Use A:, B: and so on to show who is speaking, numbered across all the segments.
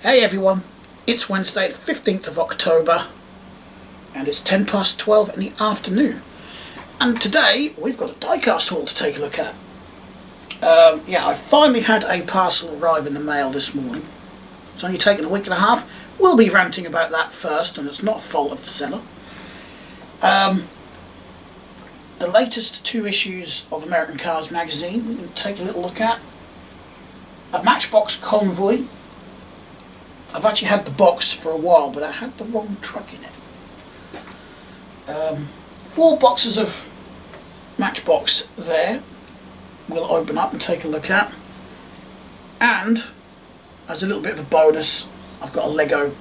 A: Hey everyone, it's Wednesday the 15th of October and it's 10 past 12 in the afternoon, and today we've got a diecast haul to take a look at. I finally had a parcel arrive in the mail this morning. It's only taken a week and a half. We'll be ranting about that first, and it's not fault of the seller. The latest 2 issues of American Cars magazine we can take a little look at. A Matchbox convoy. I've actually had the box for a while, but I had the wrong truck in it. 4 boxes of Matchbox there. We'll open up and take a look at. And, as a little bit of a bonus, I've got a Lego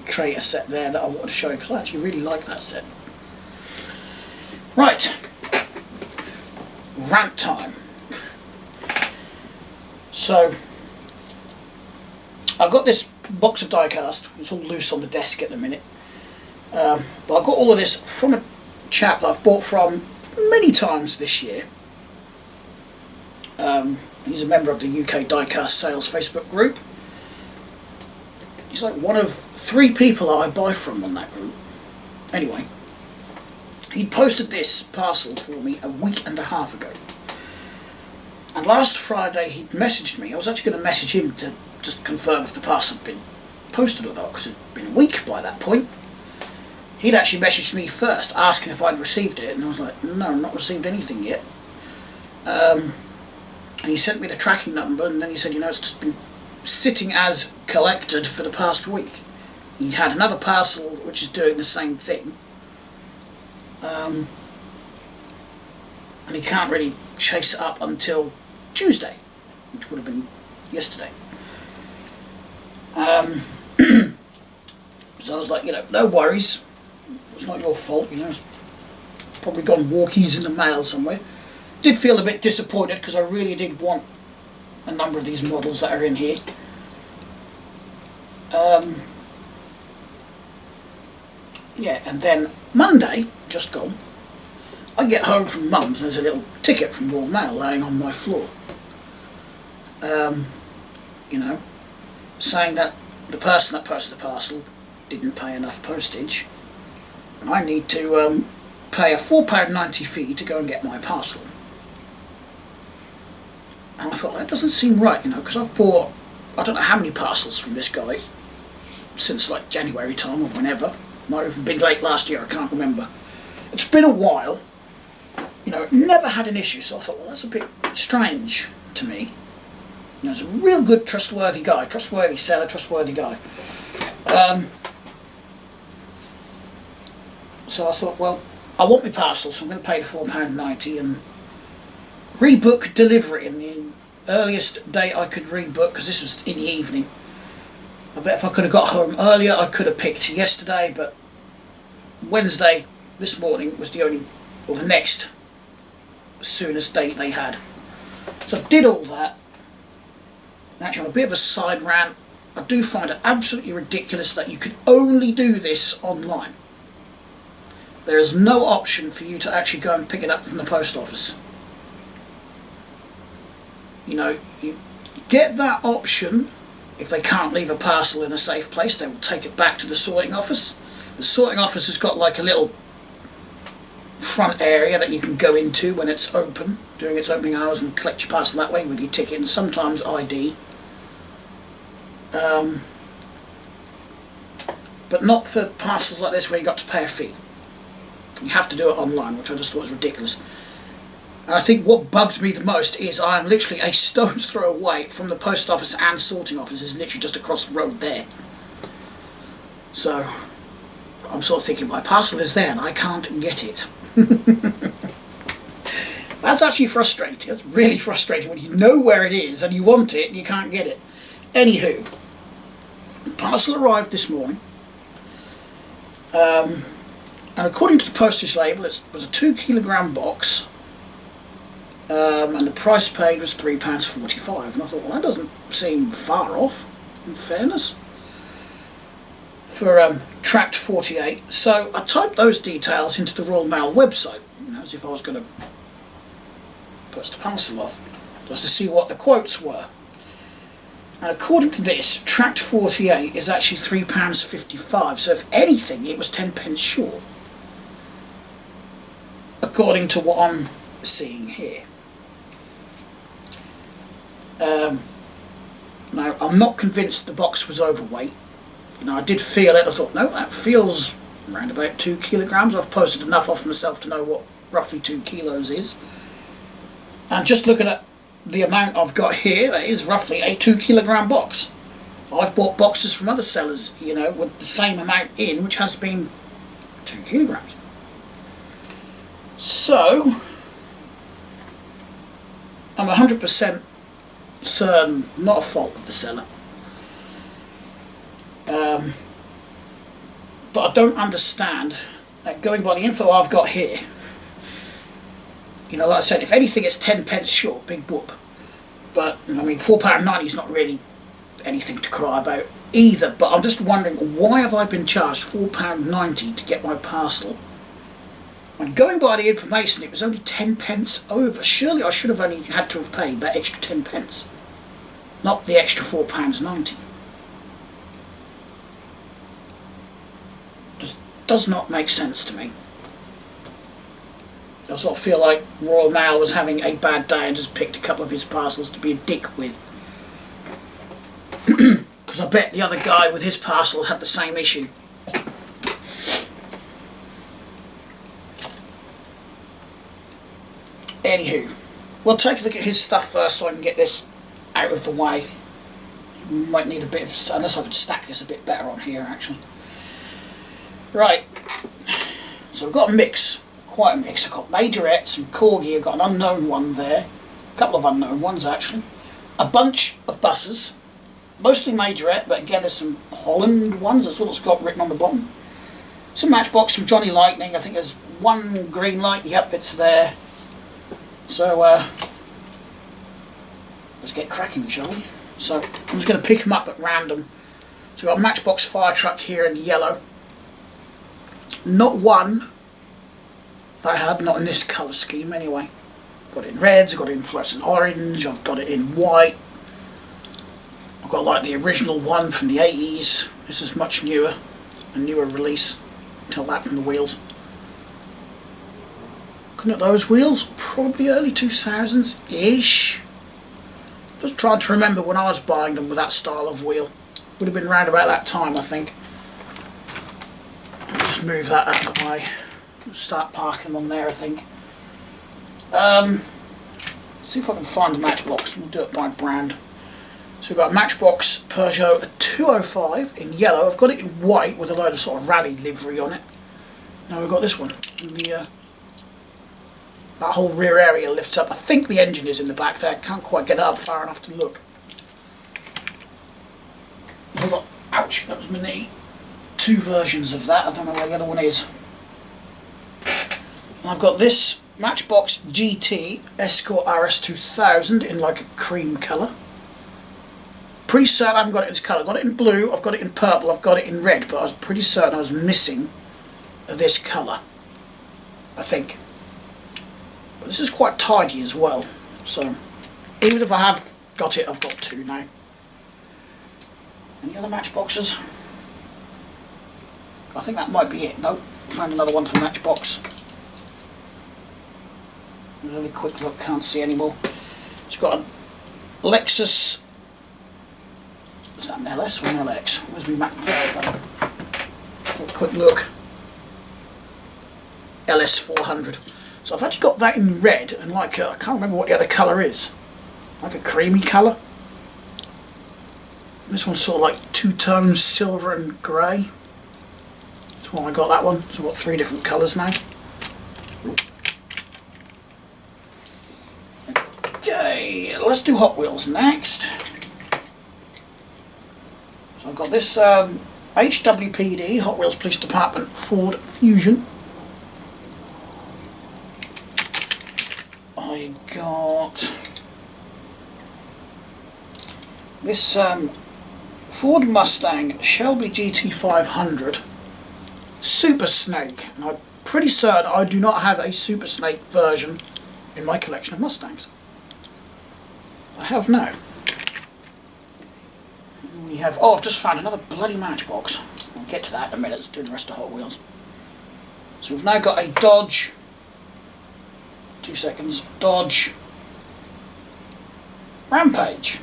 A: creator set there that I want to show you, because I actually really like that set. Right. Rant time. So, I've got this box of diecast. It's all loose on the desk at the minute. But I got all of this from a chap that I've bought from many times this year. He's a member of the UK Diecast Sales Facebook group. He's like one of 3 people that I buy from on that group. Anyway, he posted this parcel for me a week and a half ago. And last Friday he'd messaged me. I was actually going to message him to just confirm if the parcel had been posted or not, because it had been a week by that point. He'd actually messaged me first, asking if I'd received it, and I was like, no, I've not received anything yet. And he sent me the tracking number, and then he said, it's just been sitting as collected for the past week. He had another parcel which is doing the same thing. And he can't really chase it up until Tuesday, which would have been yesterday. So I was like, no worries. It's not your fault, It's probably gone walkies in the mail somewhere. Did feel a bit disappointed, because I really did want a number of these models that are in here. And then Monday, just gone, I get home from Mum's and there's a little ticket from Royal Mail laying on my floor. Saying that the person that posted the parcel didn't pay enough postage, and I need to pay a £4.90 fee to go and get my parcel. And I thought, that doesn't seem right, because I've bought, I don't know how many parcels from this guy since like January time or whenever. Might have even been late last year, I can't remember. It's been a while. Never had an issue, so I thought, well, that's a bit strange to me. He's a real good, trustworthy guy, trustworthy seller, trustworthy guy. So I thought, well, I want my parcel, so I'm going to pay the £4.90 and rebook delivery. And the earliest date I could rebook, because this was in the evening, I bet if I could have got home earlier, I could have picked yesterday, but Wednesday, this morning, was the next soonest date they had. So I did all that. Actually, on a bit of a side rant, I do find it absolutely ridiculous that you can only do this online. There is no option for you to actually go and pick it up from the post office. You get that option if they can't leave a parcel in a safe place. They will take it back to the sorting office. The sorting office has got like a little front area that you can go into when it's open, during its opening hours, and collect your parcel that way with your ticket and sometimes ID. But not for parcels like this where you got to pay a fee. You have to do it online, which I just thought was ridiculous. And I think what bugged me the most is I am literally a stone's throw away from the post office and sorting office. Is literally just across the road there. So I'm sort of thinking, my parcel is there and I can't get it. That's actually frustrating. That's really frustrating when you know where it is and you want it and you can't get it. Anywho, parcel arrived this morning. And according to the postage label, it was a 2 kilogram box, and the price paid was £3.45. And I thought, well, that doesn't seem far off, in fairness, for tracked 48. So I typed those details into the Royal Mail website, as if I was going to post a parcel off, just to see what the quotes were. And according to this, tracked 48 is actually £3.55, so if anything it was 10 pence short, according to what I'm seeing here. Now, I'm not convinced the box was overweight. You know, I did feel it. I thought, no, that feels around about 2 kilograms. I've posted enough off myself to know what roughly 2 kilos is. And just looking at the amount I've got here, that is roughly a 2 kilogram box. I've bought boxes from other sellers, you know, with the same amount in, which has been 2 kilograms. So, I'm 100% certain, not a fault of the seller. But I don't understand that, going by the info I've got here, you know, like I said, if anything it's 10 pence short, big whoop. But, I mean, £4.90 is not really anything to cry about either, but I'm just wondering, why have I been charged £4.90 to get my parcel? When going by the information, it was only 10 pence over. Surely I should have only had to have paid that extra 10 pence, not the extra £4.90. Just does not make sense to me. I sort of feel like Royal Mail was having a bad day and just picked a couple of his parcels to be a dick with. Because I bet the other guy with his parcel had the same issue. Anywho, we'll take a look at his stuff first so I can get this out of the way. Might need a bit of, unless I could stack this a bit better on here actually. Right, so we've got a mix, quite a mix. I've got majorettes, some corgi, I've got an unknown one there, a couple of unknown ones actually, a bunch of buses, mostly majorette, but again there's some Holland ones, that's all it's got written on the bottom. Some Matchbox from Johnny Lightning, I think there's one green light, yep, it's there. So, let's get cracking, shall we? So, I'm just going to pick them up at random. So, we've got a Matchbox fire truck here in yellow. Not one that I had, not in this colour scheme anyway. Got it in reds, I've got it in fluorescent orange, I've got it in white. I've got like the original one from the 80s. This is much newer, a newer release. Tell that from the wheels. Looking at those wheels, probably early 2000s-ish. Just trying to remember when I was buying them with that style of wheel. Would have been around about that time, I think. I'll just move that out of the way. Start parking them on there, I think. See if I can find the Matchbox. We'll do it by brand. So we've got a Matchbox Peugeot 205 in yellow. I've got it in white with a load of sort of rally livery on it. Now we've got this one. That whole rear area lifts up. I think the engine is in the back there. I can't quite get it up far enough to look. I've got, ouch, that was my knee. Two versions of that. I don't know where the other one is. And I've got this Matchbox GT Escort RS2000 in like a cream colour. Pretty certain I haven't got it in this colour. I've got it in blue, I've got it in purple, I've got it in red, but I was pretty certain I was missing this colour, I think. But this is quite tidy as well, so even if I have got it, I've got two now. Any other Matchboxes? I think that might be it. Nope, found another one from Matchbox. A really quick look, can't see anymore. It's got a Lexus. Is that an LS or an LX? Where's my Mac? There, a quick look. LS 400. So I've actually got that in red and like I can't remember what the other colour is. Like a creamy colour. This one's sort of like two tones, silver and grey. That's why I got that one. So I've got three different colours now. Okay, let's do Hot Wheels next. So I've got this HWPD, Hot Wheels Police Department Ford Fusion. I got this Ford Mustang Shelby GT500 Super Snake, and I'm pretty certain I do not have a Super Snake version in my collection of Mustangs. I have now. We have, oh, I've just found another bloody Matchbox. I'll get to that in a minute. Let's do the rest of Hot Wheels. So we've now got a Dodge, 2 seconds, Dodge Rampage.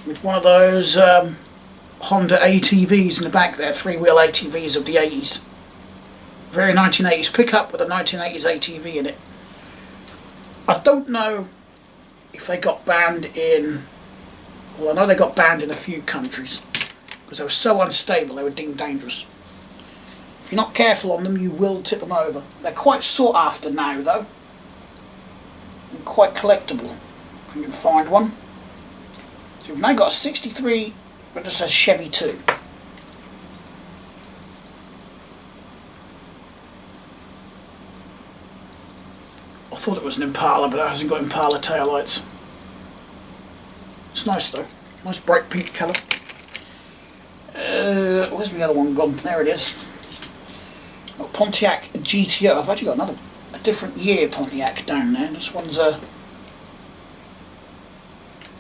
A: With one of those Honda ATVs in the back there, 3-wheel ATVs of the 80s. Very 1980s pickup with a 1980s ATV in it. I don't know if they got banned in, well, I know they got banned in a few countries because they were so unstable they were deemed dangerous. If you're not careful on them, you will tip them over. They're quite sought after now though, and quite collectible if you can find one. So we've now got a 63, but it says Chevy 2. I thought it was an Impala, but it hasn't got Impala taillights. It's nice though, nice bright pink colour. Where's my other one gone? There it is. Got Pontiac GTO. I've actually got a different year Pontiac down there. This one's a...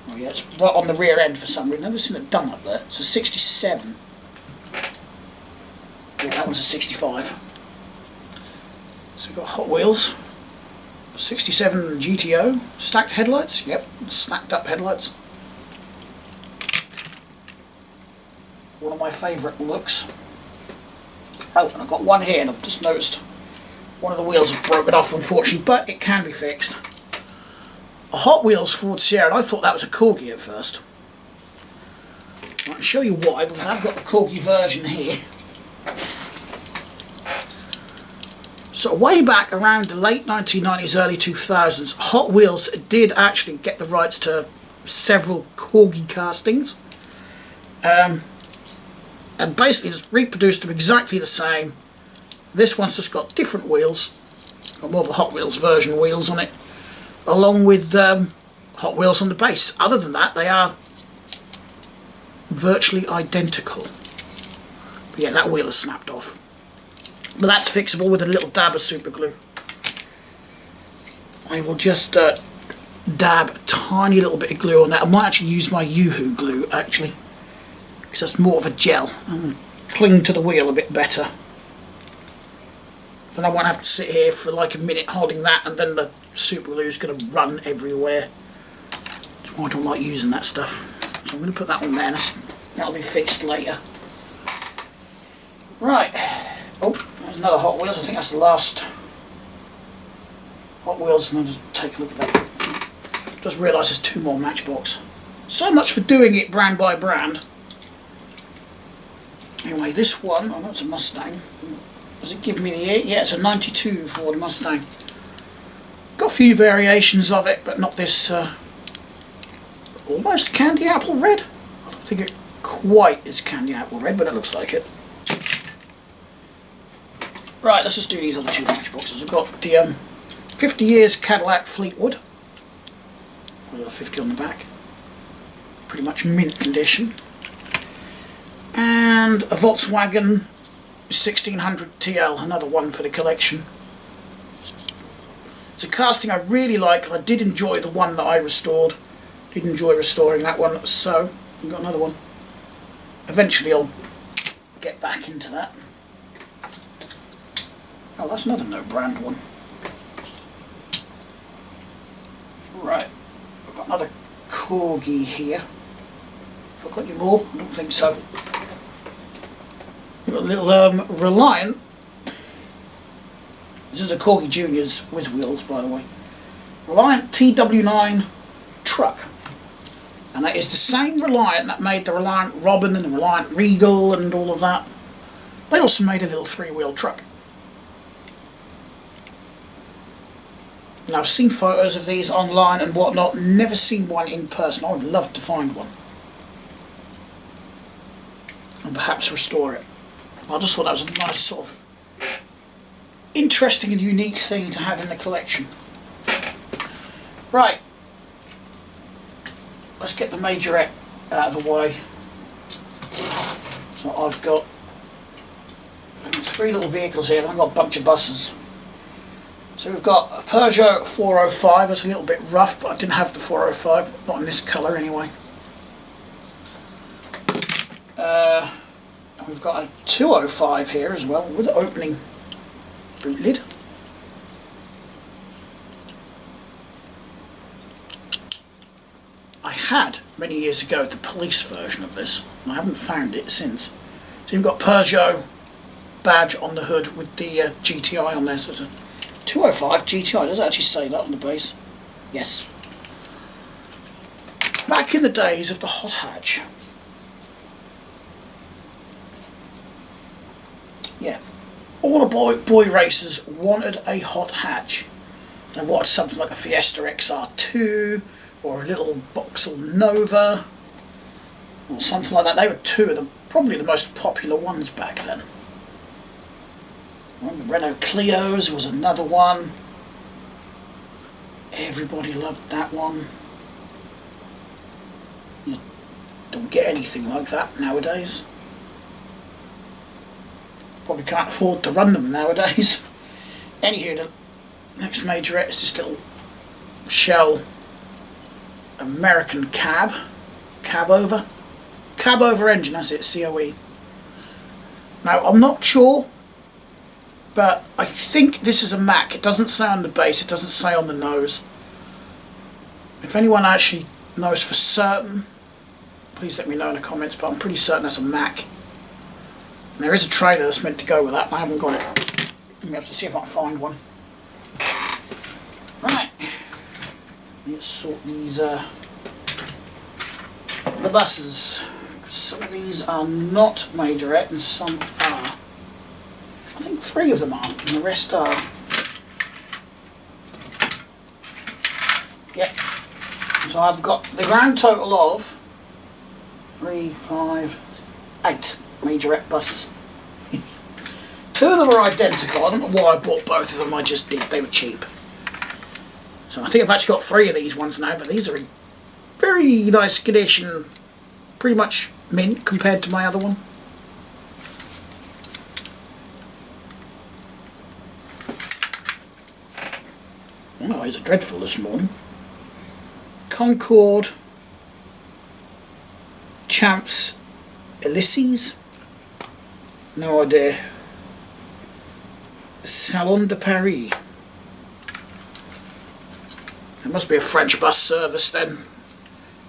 A: Oh yeah, it's right on the rear end for some reason. I've never seen it done up there. It's a 67. Yeah, that one's a 65. So we've got Hot Wheels. 67 GTO. Stacked headlights. Yep, stacked up headlights. One of my favourite looks. Oh, and I've got one here, and I've just noticed one of the wheels have broken off, unfortunately, but it can be fixed. A Hot Wheels Ford Sierra, and I thought that was a Corgi at first. I can show you why, because I've got the Corgi version here. So way back around the late 1990s, early 2000s, Hot Wheels did actually get the rights to several Corgi castings. And basically just reproduced them exactly the same. This one's just got different wheels, got more of a Hot Wheels version wheels on it, along with Hot Wheels on the base. Other than that, they are virtually identical. But yeah, that wheel is snapped off. But that's fixable with a little dab of super glue. I will just dab a tiny little bit of glue on that. I might actually use my Yoo-hoo glue actually, because that's more of a gel and cling to the wheel a bit better. Then I won't have to sit here for like a minute holding that and then the super glue is going to run everywhere. That's why I don't like using that stuff. So I'm going to put that on there. That'll be fixed later. Right. Oh, there's another Hot Wheels. I think that's the last Hot Wheels. And I'll just take a look at that. Just realised there's 2 more Matchbox. So much for doing it brand by brand. Anyway, this one, I know it's a Mustang. Does it give me the year? Yeah, it's a 92 Ford Mustang. Got a few variations of it, but not this almost candy apple red. I don't think it quite is candy apple red, but it looks like it. Right, let's just do these other 2 Matchboxes. I've got the 50 years Cadillac Fleetwood. Got a 50 on the back. Pretty much mint condition. And a Volkswagen 1600 TL, another one for the collection. It's a casting I really like, and I did enjoy the one that I restored. Did enjoy restoring that one, so I've got another one. Eventually I'll get back into that. Oh, that's another no brand one. Right, I've got another Corgi here. Have I got any more? I don't think so. Got a little Reliant. This is a Corgi Junior's whiz wheels, by the way. Reliant TW9 truck. And that is the same Reliant that made the Reliant Robin and the Reliant Regal and all of that. They also made a little 3-wheel truck. And I've seen photos of these online and whatnot, never seen one in person. I would love to find one. And perhaps restore it. I just thought that was a nice sort of interesting and unique thing to have in the collection. Right. Let's get the majorette out of the way. So I've got 3 little vehicles here, I've got a bunch of buses. So we've got a Peugeot 405. It's a little bit rough, but I didn't have the 405, not in this colour anyway. We've got a 205 here as well, with the opening boot lid. I had, many years ago, the police version of this. I haven't found it since. So you've got Peugeot badge on the hood with the GTI on there. So it's a 205 GTI. Does it actually say that on the base? Yes. Back in the days of the hot hatch. Yeah. All the boy racers wanted a hot hatch. They wanted something like a Fiesta XR2 or a little Vauxhall Nova or something like that. They were two of them, probably the most popular ones back then. The Renault Clios was another one. Everybody loved that one. You don't get anything like that nowadays. Probably can't afford to run them nowadays. Anywho, the next majorette is this little Shell American cab over engine, that's it, COE. Now I'm not sure, but I think this is a Mac. It doesn't say on the base, it doesn't say on the nose. If anyone actually knows for certain, please let me know in the comments, but I'm pretty certain that's a Mac. And there is a trailer that's meant to go with that, and I haven't got it. We have to see if I can find one. Right, let's sort these the buses. Some of these are not majorette and some are. I think 3 of them are, and the rest are. Yep. So I've got the grand total of 3, 5, 8 majorette buses. 2 of them are identical. I don't know why I bought both of them, I just did, they were cheap. So I think I've actually got 3 of these ones now, but these are in very nice condition, pretty much mint compared to my other one. Oh, these are dreadful this morning. Concorde, Champs, Ulysses, no idea. Salon de Paris. It must be a French bus service then.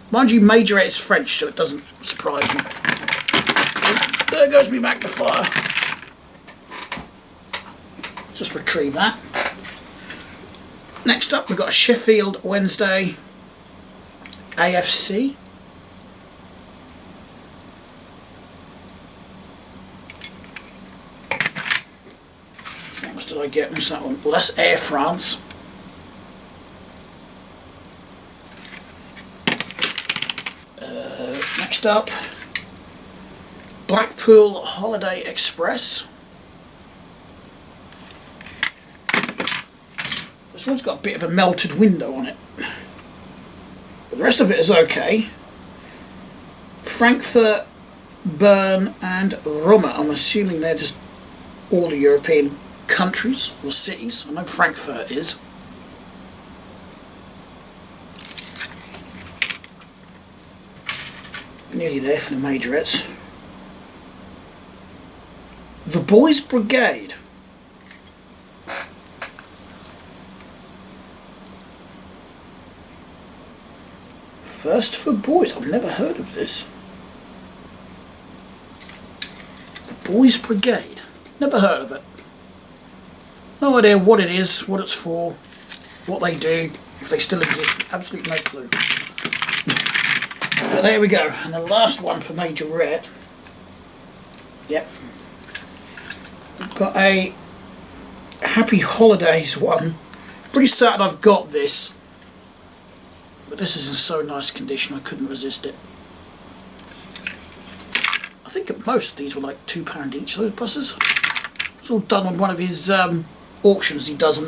A: Mind you, majorette is French, so it doesn't surprise me. There goes my magnifier. Just retrieve that. Next up, we've got a Sheffield Wednesday AFC. What else did I get? What's that one? Well, that's Air France. Next up, Blackpool Holiday Express. This one's got a bit of a melted window on it, but the rest of it is okay. Frankfurt, Bern and Rome. I'm assuming they're just all the European countries or cities. I know Frankfurt is. Nearly there for the majorettes. The Boys Brigade. First for boys. I've never heard of this. The Boys Brigade. Never heard of it. No idea what it is, what it's for, what they do, if they still exist. Absolutely no clue. But there we go. And the last one for majorette. Yep. We've got a Happy Holidays one. Pretty certain I've got this. But this is in so nice condition I couldn't resist it. I think at most these were like £2 each, those buses. It's all done on one of his auctions he does on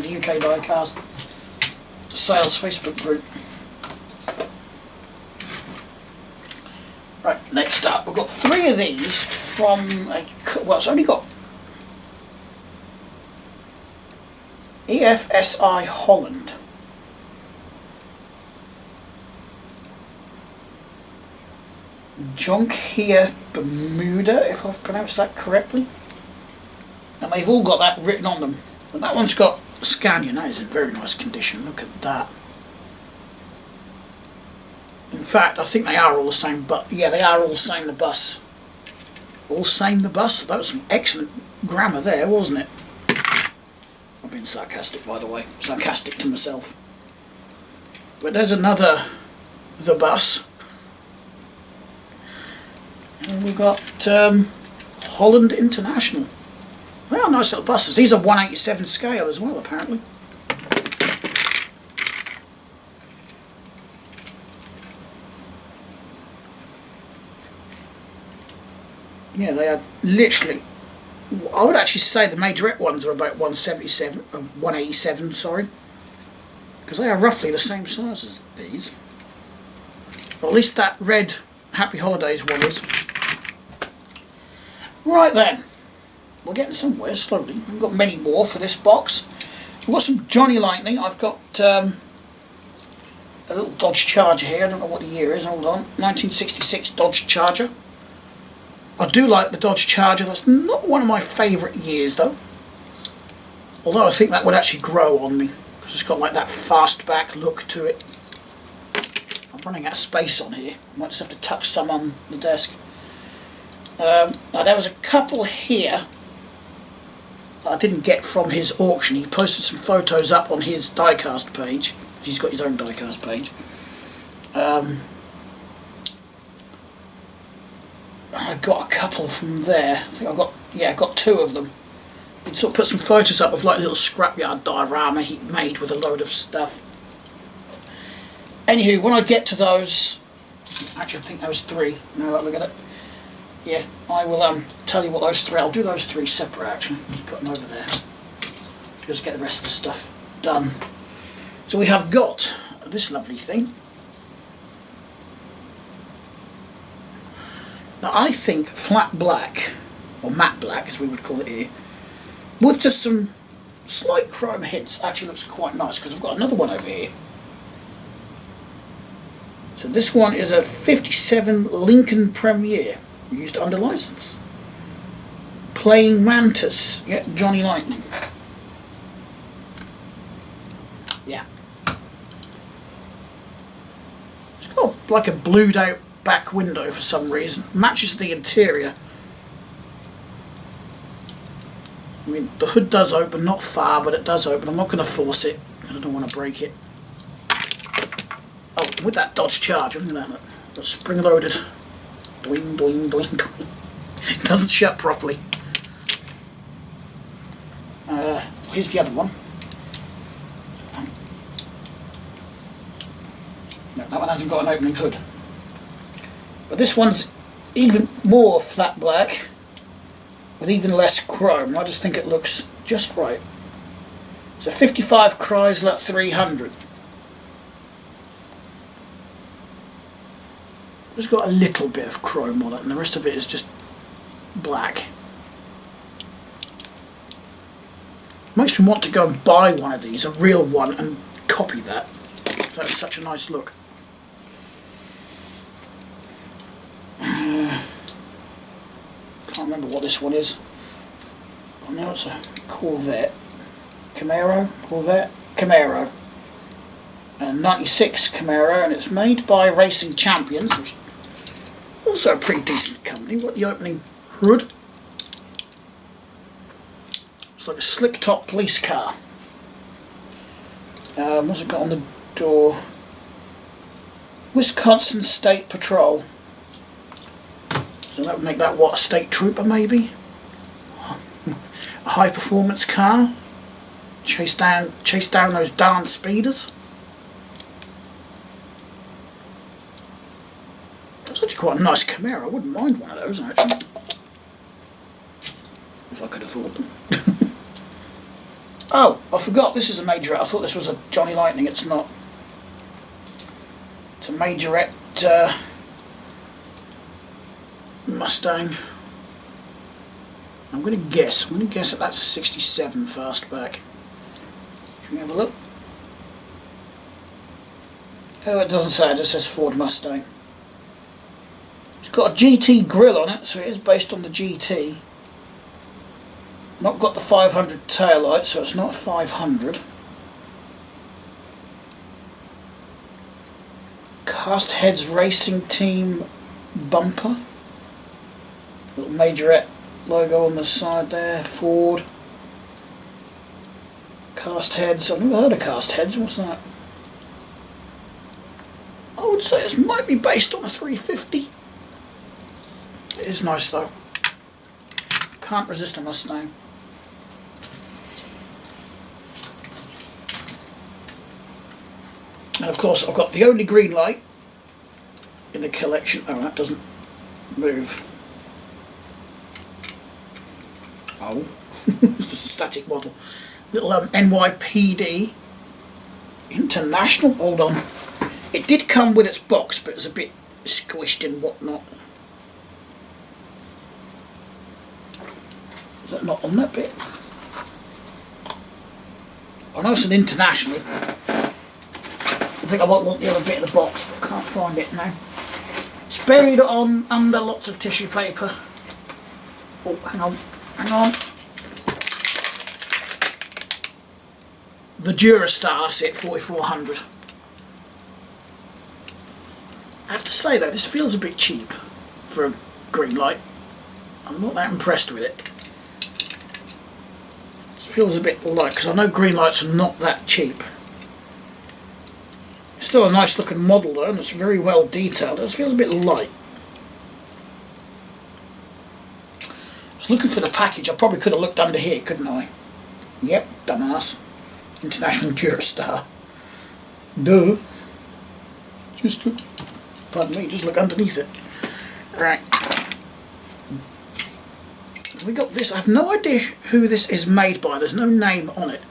A: the UK Diecast sales Facebook group. Right, next up we've got 3 of these from a, well, it's only got EFSI Holland. Jonkia Bermuda, if I've pronounced that correctly. And they've all got that written on them. And that one's got Scania. That is in very nice condition. Look at that. In fact, I think they are all the same, but yeah, they are all the same, the bus. All same, the bus. That was some excellent grammar there, wasn't it? I'm being sarcastic, by the way. Sarcastic to myself. But there's another, the bus. And we've got Holland International. Well, nice little buses. These are 187 scale as well, apparently. Yeah, they are literally, I would actually say the majorette ones are about 187, sorry. Because they are roughly the same size as these. Or at least that red Happy Holidays one is. Right then, we're getting somewhere slowly. We've got many more for this box. We've got some Johnny Lightning. I've got a little Dodge Charger here. I don't know what the year is. Hold on. 1966 Dodge Charger. I do like the Dodge Charger. That's not one of my favourite years though. Although I think that would actually grow on me. Because it's got like that fastback look to it. I'm running out of space on here. I might just have to tuck some on the desk. Now there was a couple here that I didn't get from his auction. He posted some photos up on his Diecast page. He's got his own Diecast page. I got a couple from there. I think I got two of them. He sort of put some photos up of like a little scrapyard diorama he made with a load of stuff. Anywho, when I get to those, actually I think there was three. Now look at it. Yeah, I will tell you what those three. I'll do those three separate actually. Just put them over there. Just get the rest of the stuff done. So we have got this lovely thing. Now I think flat black, or matte black as we would call it here, with just some slight chrome hints, actually looks quite nice because I've got another one over here. So this one is a 57 Lincoln Premier, used under license. Playing Mantis, yeah, Johnny Lightning. Yeah. It's got like a blued out back window for some reason. Matches the interior. I mean, the hood does open, not far, but it does open. I'm not going to force it, I don't want to break it. Oh, with that Dodge Charger, look at that, that's spring-loaded. Doing, doing, doing, doing. It doesn't shut properly. Here's the other one. No, that one hasn't got an opening hood. But this one's even more flat black, with even less chrome. I just think it looks just right. It's a 55 Chrysler 300. It's got a little bit of chrome on it, and the rest of it is just black. Makes me want to go and buy one of these, a real one, and copy that. That's such a nice look. Can't remember what this one is. I know it's a Corvette. Camaro. A 96 Camaro, and it's made by Racing Champions, which is also a pretty decent company. What the opening hood? It's like a slick top police car. What's it got on the door? Wisconsin State Patrol. So that would make that, what, a state trooper maybe? A high performance car? Chase down those darn speeders? That's actually quite a nice Camaro. I wouldn't mind one of those actually. If I could afford them. Oh, I forgot, this is a majorette. I thought this was a Johnny Lightning, it's not. It's a majorette Mustang. I'm going to guess that that's a 67 fastback. Let me have a look. Oh, it doesn't say, it just says Ford Mustang. It's got a GT grille on it, so it is based on the GT. Not got the 500 taillight, so it's not a 500. Cast Heads Racing Team bumper. Little majorette logo on the side there. Ford. Cast Heads. I've never heard of Cast Heads. What's that? I would say this might be based on a 350. It is nice though. Can't resist a Mustang. And of course I've got the only green light in the collection. Oh, that doesn't move. Oh, it's just a static model. Little NYPD International. Hold on. It did come with its box, but it was a bit squished and whatnot. Is that not on that bit? I know it's an international. I think I might want the other bit of the box, but can't find it now. It's buried on under lots of tissue paper. Oh, hang on, hang on. The Durastar set 4400. I have to say though, this feels a bit cheap for a green light. I'm not that impressed with it. It feels a bit light, because I know green lights are not that cheap. It's still a nice looking model though, and it's very well detailed. It just feels a bit light. I was looking for the package. I probably could have looked under here, couldn't I? Yep, dumbass. International Durastar. Duh. Just look. Pardon me, just look underneath it. Right. We got this. I have no idea who this is made by. There's no name on it.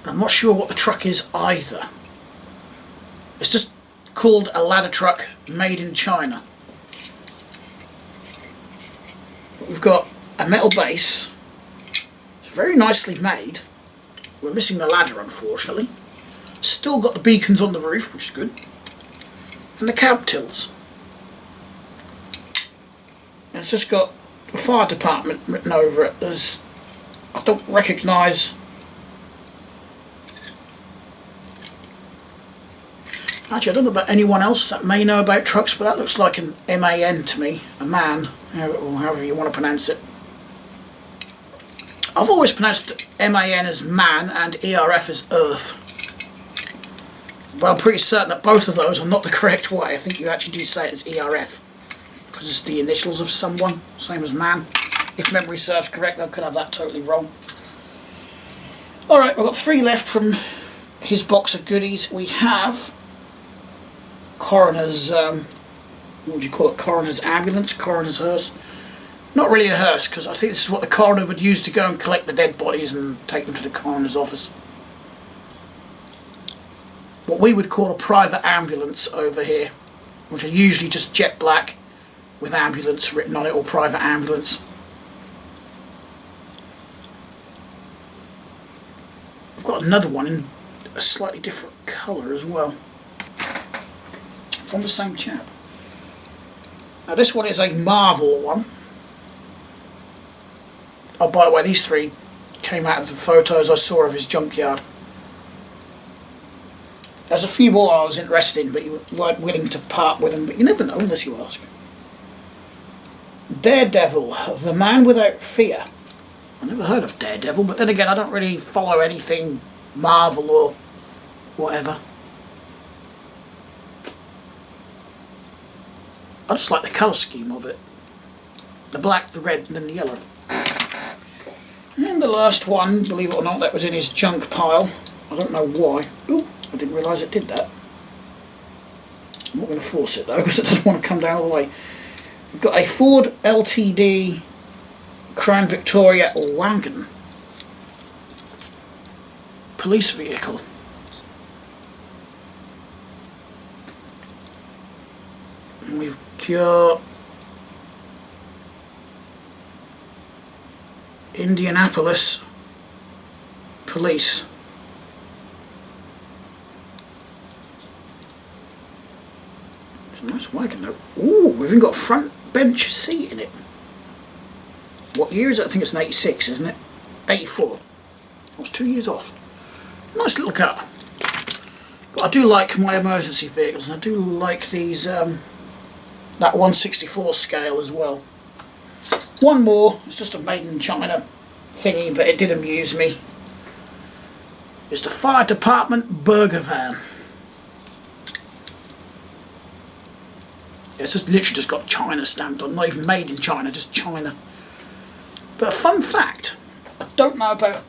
A: I'm not sure what the truck is either. It's just called a ladder truck made in China. We've got a metal base. It's very nicely made. We're missing the ladder, unfortunately. Still got the beacons on the roof, which is good. And the cab tilts. And it's just got the fire department written over it. I don't recognise. Actually, I don't know about anyone else that may know about trucks, but that looks like an MAN to me, a man, or however you want to pronounce it. I've always pronounced MAN as man and ERF as earth. But I'm pretty certain that both of those are not the correct way. I think you actually do say it as ERF, because it's the initials of someone, same as man. If memory serves correct, I could have that totally wrong. Alright, we've got 3 left from his box of goodies. We have coroner's, what would you call it, coroner's ambulance, coroner's hearse. Not really a hearse, because I think this is what the coroner would use to go and collect the dead bodies and take them to the coroner's office. What we would call a private ambulance over here, which are usually just jet black with ambulance written on it, or private ambulance. I've got another one in a slightly different colour as well, from the same chap. Now this one is a Marvel one. Oh, by the way, these 3 came out of the photos I saw of his junkyard. There's a few more I was interested in, but you weren't willing to part with them, but you never know unless you ask. Daredevil, the man without fear. I never heard of Daredevil, but then again, I don't really follow anything Marvel or whatever. I just like the colour scheme of it. The black, the red, and then the yellow. And the last one, believe it or not, that was in his junk pile. I don't know why. Ooh, I didn't realise it did that. I'm not going to force it though, because it doesn't want to come down all the way. We've got a Ford LTD Crown Victoria wagon. Police vehicle. And we've got Indianapolis police. It's a nice wagon though. Ooh, we've even got a front bench seat in it. What year is it? I think it's an 86, isn't it? 84. I was 2 years off. Nice little car. But I do like my emergency vehicles, and I do like these, that 1/64 scale as well. One more, it's just a made in China thingy, but it did amuse me. It's the fire department burger van. It's just literally just got China stamped on, not even made in China, just China. But a fun fact, I don't know about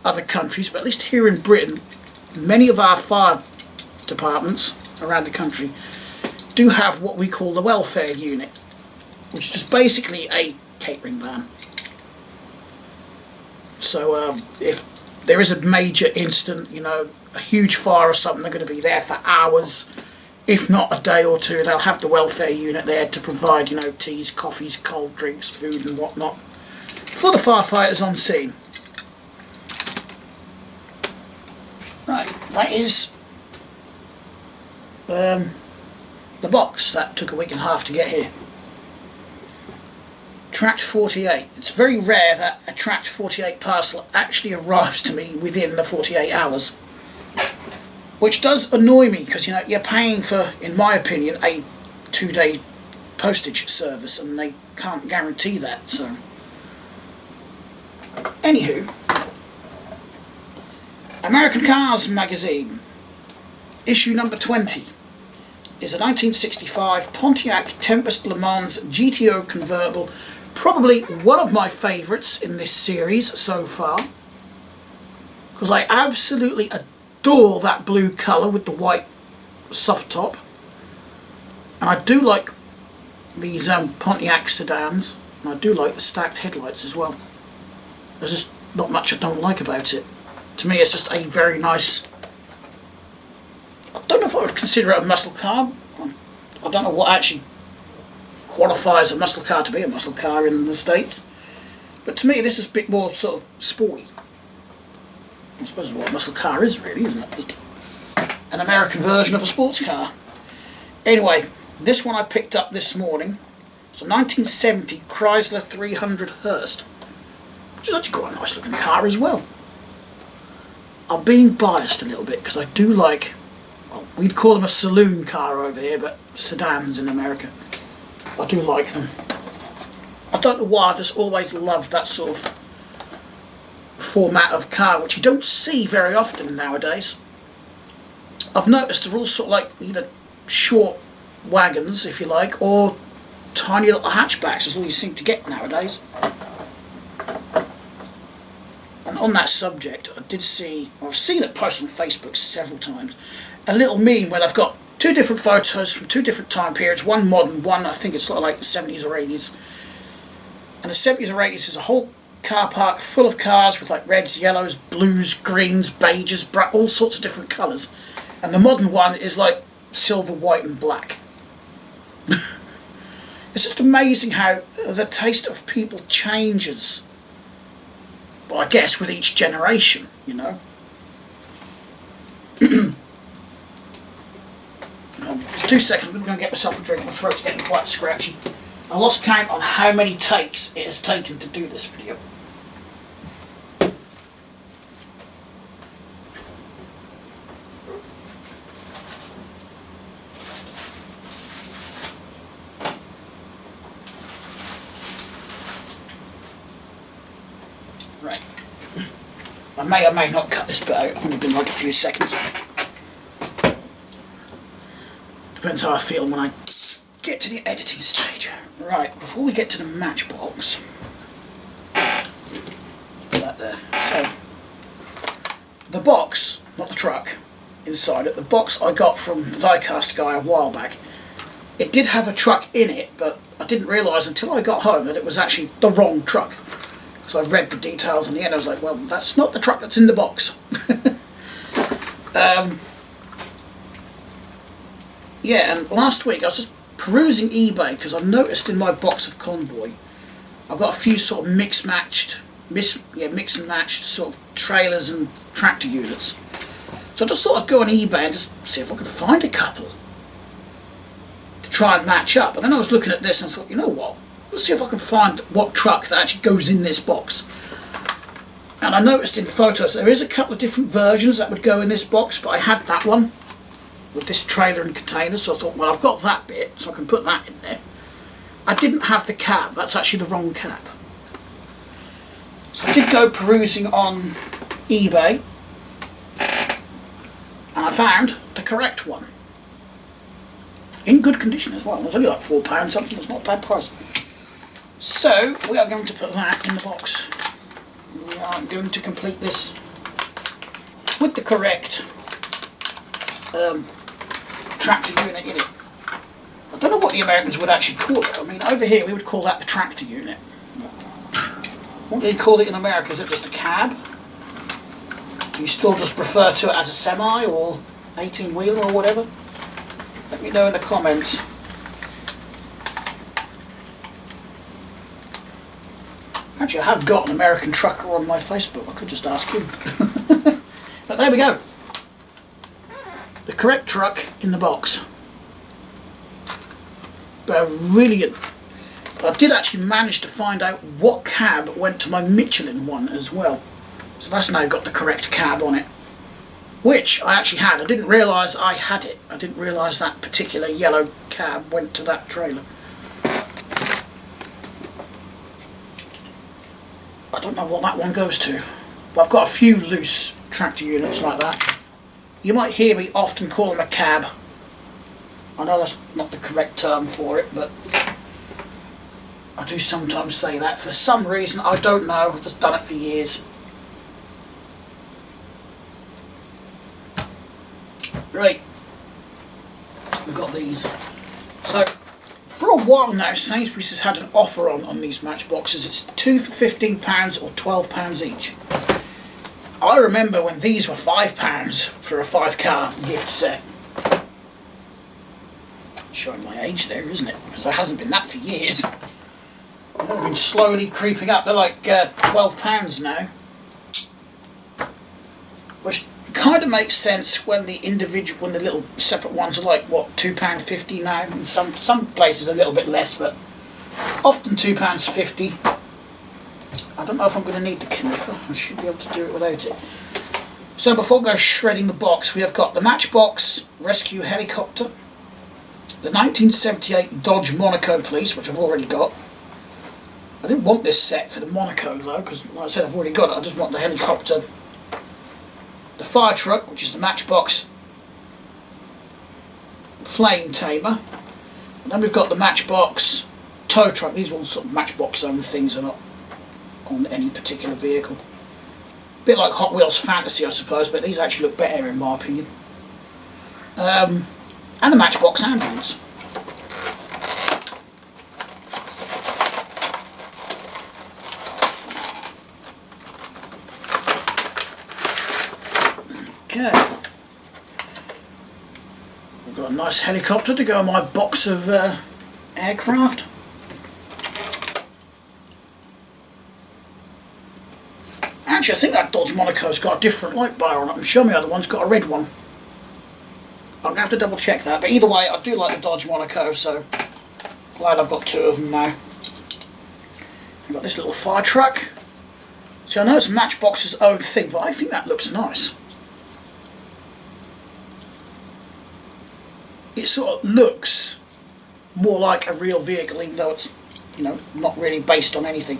A: other countries, but at least here in Britain, many of our fire departments around the country do have what we call the welfare unit, which is just basically a catering van. So if there is a major incident, you know, a huge fire or something, they're going to be there for hours, if not a day or two. They'll have the welfare unit there to provide, you know, teas, coffees, cold drinks, food and whatnot for the firefighters on scene. Right, that is the box that took a week and a half to get here. Tracked 48. It's very rare that a tracked 48 parcel actually arrives to me within the 48 hours. Which does annoy me, because, you know, you're paying for, in my opinion, a 2-day postage service, and they can't guarantee that, so. Anywho, American Cars magazine, issue number 20, is a 1965 Pontiac Tempest Le Mans GTO convertible, probably one of my favourites in this series so far, because I absolutely adore that blue colour with the white soft top, and I do like these Pontiac sedans, and I do like the stacked headlights as well. There's just not much I don't like about it. To me, it's just a very nice, I don't know if I would consider it a muscle car. I don't know what actually qualifies a muscle car to be a muscle car in the States, but to me this is a bit more sort of sporty. I suppose what a muscle car is really, isn't it? Just an American version of a sports car. Anyway, this one I picked up this morning. It's a 1970 Chrysler 300 Hearst, which is actually quite a nice looking car as well. I'm being biased a little bit because I do like, well, we'd call them a saloon car over here, but sedans in America. I do like them. I don't know why, I've just always loved that sort of format of car, which you don't see very often nowadays. I've noticed they're all sort of like either short wagons, if you like, or tiny little hatchbacks is all you seem to get nowadays. And on that subject, I did see, I've seen it posted on Facebook several times, a little meme where they've got two different photos from two different time periods, one modern, one I think it's sort of like the 70s or 80s. And the 70s or 80s is a whole car park full of cars with like reds, yellows, blues, greens, beiges, all sorts of different colours. And the modern one is like silver, white and black. It's just amazing how the taste of people changes. Well, I guess with each generation, you know. Just 2 seconds, I'm going to go and get myself a drink. My throat's getting quite scratchy. I lost count on how many takes it has taken to do this video. Right. I may or may not cut this bit out. I've only been like a few seconds. Depends how I feel when I get to the editing stage. Right, before we get to the matchbox, put that there. So, the box, not the truck, inside it, the box I got from the Diecast guy a while back, it did have a truck in it, but I didn't realise until I got home that it was actually the wrong truck. So I read the details in the end, I was like, well, that's not the truck that's in the box. Yeah, and last week I was just perusing eBay because I've noticed in my box of convoy I've got a few sort of mix and matched sort of trailers and tractor units. So I just thought I'd go on eBay and just see if I could find a couple to try and match up. And then I was looking at this and I thought, you know what, let's see if I can find what truck that actually goes in this box. And I noticed in photos there is a couple of different versions that would go in this box, but I had that one with this trailer and container, so I thought, well, I've got that bit, so I can put that in there. I didn't have the cab. That's actually the wrong cab. So I did go perusing on eBay, and I found the correct one. In good condition as well. It was only like £4 something. It's not a bad price. So we are going to put that in the box. We are going to complete this with the correct tractor unit in it. I don't know what the Americans would actually call it. I mean, over here we would call that the tractor unit. What do they call it in America? Is it just a cab? Do you still just refer to it as a semi or 18-wheeler or whatever? Let me know in the comments. Actually, I have got an American trucker on my Facebook. I could just ask him. But there we go. The correct truck in the box. Brilliant. But I did actually manage to find out what cab went to my Michelin one as well. So that's now got the correct cab on it. Which I actually had. I didn't realise I had it. I didn't realise that particular yellow cab went to that trailer. I don't know what that one goes to. But I've got a few loose tractor units like that. You might hear me often call them a cab. I know that's not the correct term for it, but I do sometimes say that. For some reason, I don't know. I've just done it for years. Right. We've got these. So, for a while now, Sainsbury's has had an offer on these matchboxes. It's 2 for £15 or £12 each. I remember when these were £5 for a 5-car gift set. Showing my age there, isn't it? Because there hasn't been that for years. They've been slowly creeping up. They're like £12 now. Which kind of makes sense when the little separate ones are like, what, £2.50 now? And some places a little bit less, but often £2.50. I don't know if I'm going to need the kniffer. I should be able to do it without it. So before I go shredding the box, we have got the Matchbox Rescue Helicopter, the 1978 Dodge Monaco Police, which I've already got. I didn't want this set for the Monaco though, because like I said, I've already got it. I just want the helicopter. The fire truck, which is the Matchbox Flame Tamer. And then we've got the Matchbox tow truck. These are all sort of Matchbox owned things, are not on any particular vehicle. A bit like Hot Wheels Fantasy, I suppose, but these actually look better in my opinion. And the Matchbox ambulance. Okay. We've got a nice helicopter to go in my box of aircraft. Actually, I think that Dodge Monaco's got a different light bar on it. I'm sure my other one's got a red one. I'm going to have to double check that, but either way I do like the Dodge Monaco, so glad I've got two of them now. I've got this little fire truck. See, I know it's Matchbox's own thing, but I think that looks nice. It sort of looks more like a real vehicle, even though it's, you know, not really based on anything.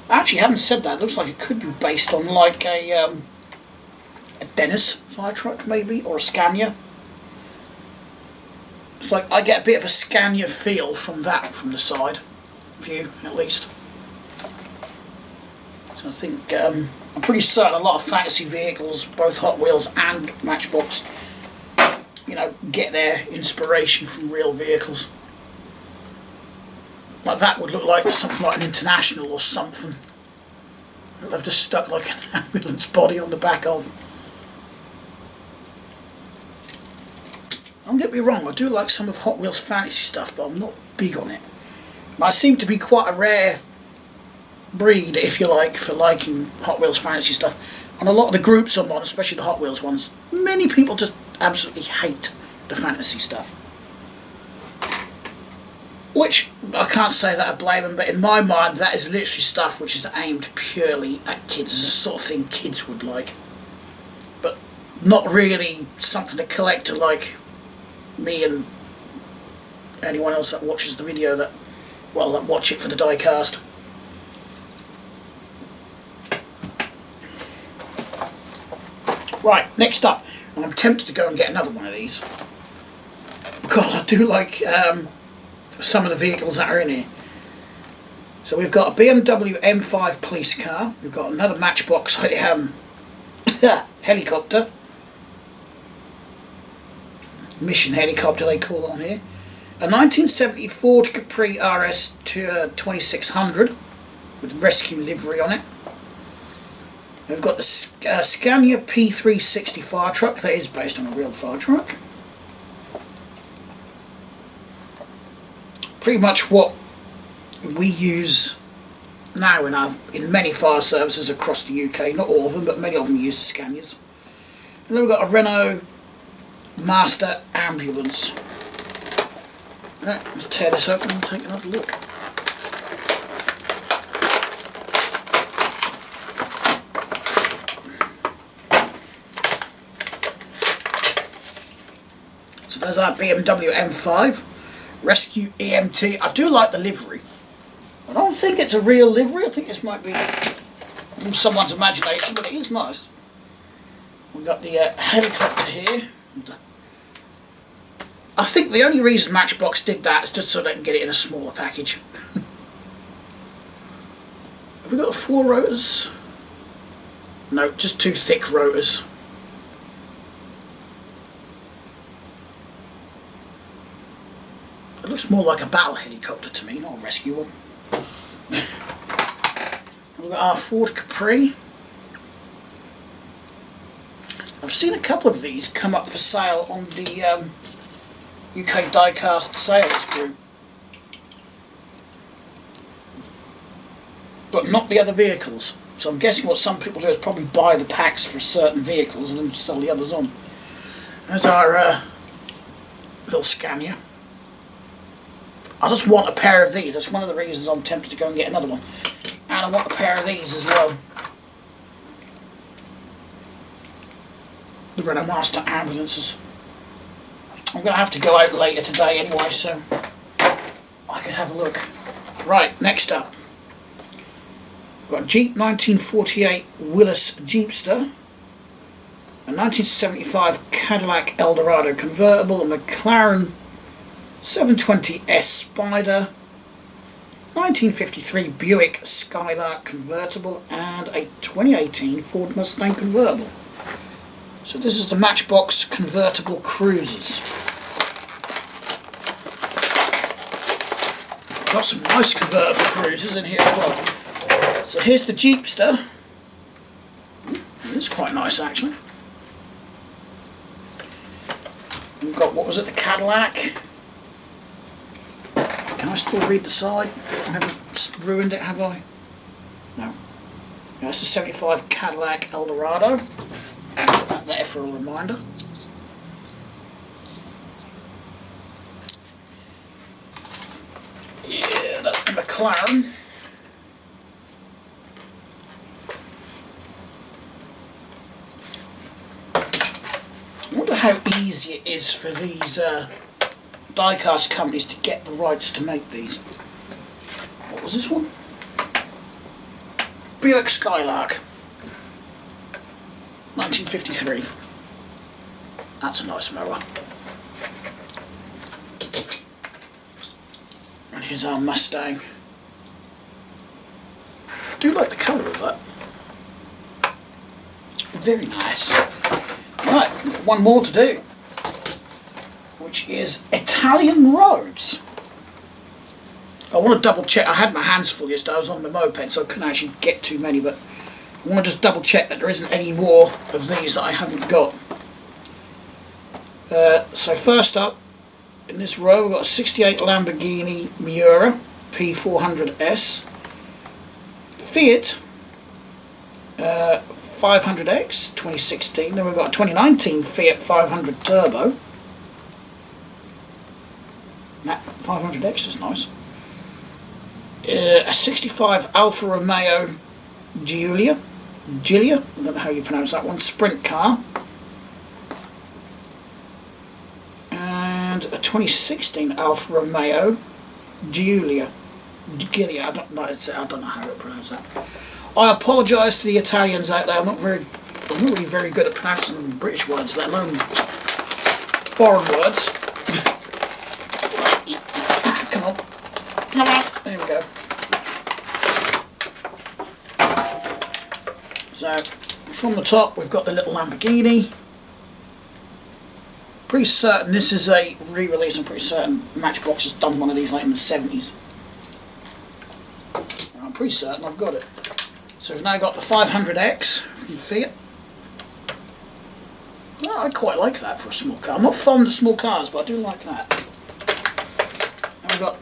A: Actually, having said that, it looks like it could be based on like a Dennis fire truck maybe, or a Scania. It's like I get a bit of a Scania feel from that, from the side view at least. So I think I'm pretty certain a lot of fantasy vehicles, both Hot Wheels and Matchbox, you know, get their inspiration from real vehicles. Like that would look like something like an International or something. They've just stuck like an ambulance body on the back of them. Don't get me wrong, I do like some of Hot Wheels fantasy stuff, but I'm not big on it. And I seem to be quite a rare breed, if you like, for liking Hot Wheels fantasy stuff. on a lot of the groups I'm on, especially the Hot Wheels ones, many people just absolutely hate the fantasy stuff. Which, I can't say that I blame them, but in my mind that is literally stuff which is aimed purely at kids. It's the sort of thing kids would like. But not really something a collector like me and anyone else that watches the video that watch it for the diecast. Right, next up, and I'm tempted to go and get another one of these because I do like some of the vehicles that are in here. So we've got a BMW M5 police car, we've got another Matchbox helicopter, mission helicopter they call it on here, a 1970 Ford Capri RS 2600 with rescue livery on it. We've got the Scania P360 fire truck that is based on a real fire truck. Pretty much what we use now in many fire services across the UK. Not all of them, but many of them use the Scanias. And then we've got a Renault Master ambulance. Right, let's tear this open and take another look. So there's our BMW M5 Rescue EMT. I do like the livery. I don't think it's a real livery. I think this might be from someone's imagination, but it is nice. We've got the helicopter here. I think the only reason Matchbox did that is just so they can get it in a smaller package. Have we got 4 rotors? No, just 2 thick rotors. It looks more like a battle helicopter to me, not a rescue one. We've got our Ford Capri. I've seen a couple of these come up for sale on the UK Diecast sales group, but not the other vehicles. So I'm guessing what some people do is probably buy the packs for certain vehicles and then sell the others on. There's our little Scania. I just want a pair of these. That's one of the reasons I'm tempted to go and get another one. And I want a pair of these as well. The Renault Master ambulances. I'm going to have to go out later today anyway, so I can have a look. Right, next up. We've got a Jeep 1948 Willys Jeepster, a 1975 Cadillac Eldorado convertible, a McLaren 720S Spider, 1953 Buick Skylark convertible, and a 2018 Ford Mustang convertible. So this is the Matchbox convertible cruisers. Got some nice convertible cruisers in here as well. So here's the Jeepster. It's quite nice actually. We've got, what was it, the Cadillac. Can I still read the side? I haven't ruined it, have I? No. That's the 75 Cadillac Eldorado. Put that there for a reminder. Yeah, that's the McLaren. I wonder how easy it is for these diecast companies to get the rights to make these. What was this one? Buick Skylark, 1953. That's a nice mower. And here's our Mustang. I do like the colour of that. Very nice. Right, we've got one more to do, which is Italian roads. I want to double check. I had my hands full yesterday. I was on the moped, so I couldn't actually get too many, but I want to just double check that there isn't any more of these that I haven't got. So first up in this row we've got a 68 Lamborghini Miura P400S, Fiat 500X 2016. Then we've got a 2019 Fiat 500 Turbo. That 500X is nice. A 65 Alfa Romeo Giulia, I don't know how you pronounce that one, sprint car. And a 2016 Alfa Romeo Giulia, I don't know how to pronounce that. I apologise to the Italians out there. I'm not really very good at pronouncing British words, let alone foreign words. Come on. There we go. So, from the top we've got the little Lamborghini. Pretty certain this is a re-release. I'm pretty certain Matchbox has done one of these like in the 70s. I'm pretty certain I've got it. So we've now got the 500X from Fiat. Well, I quite like that for a small car. I'm not fond of small cars, but I do like that. And we've got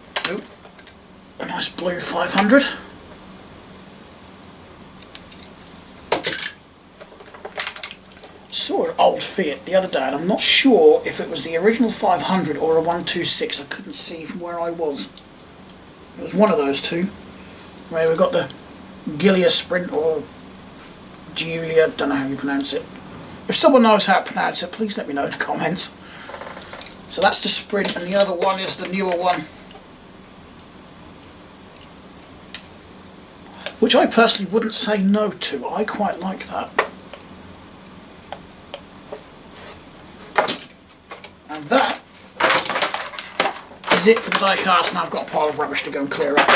A: a nice blue 500. Saw an old Fiat the other day, and I'm not sure if it was the original 500 or a 126. I couldn't see from where I was. It was one of those two. Where we've got the Giulia Sprint or Giulia, don't know how you pronounce it. If someone knows how to pronounce it, please let me know in the comments. So that's the Sprint, and the other one is the newer one, which I personally wouldn't say no to. I quite like that. And that is it for the diecast. Now I've got a pile of rubbish to go and clear up.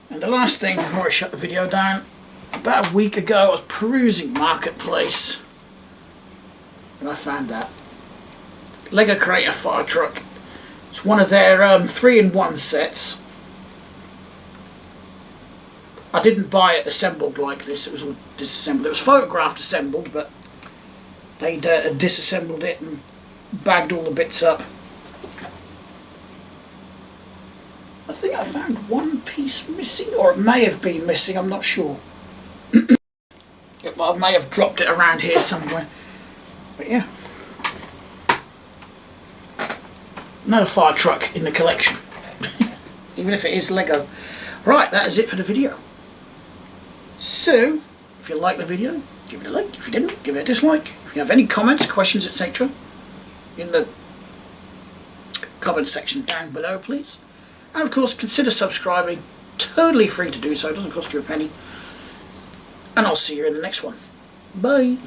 A: And the last thing before I shut the video down, about a week ago I was perusing Marketplace and I found that Lego Creator fire truck. It's one of their 3-in-1 sets. I didn't buy it assembled like this, it was all disassembled. It was photographed assembled, but they'd disassembled it and bagged all the bits up. I think I found one piece missing, or it may have been missing, I'm not sure. I may have dropped it around here somewhere. But yeah. Another fire truck in the collection. Even if it is Lego. Right, that is it for the video. So, if you like the video, give it a like. If you didn't, give it a dislike. If you have any comments, questions, etc., in the comment section down below, please. And of course, consider subscribing. Totally free to do so, it doesn't cost you a penny. And I'll see you in the next one. Bye.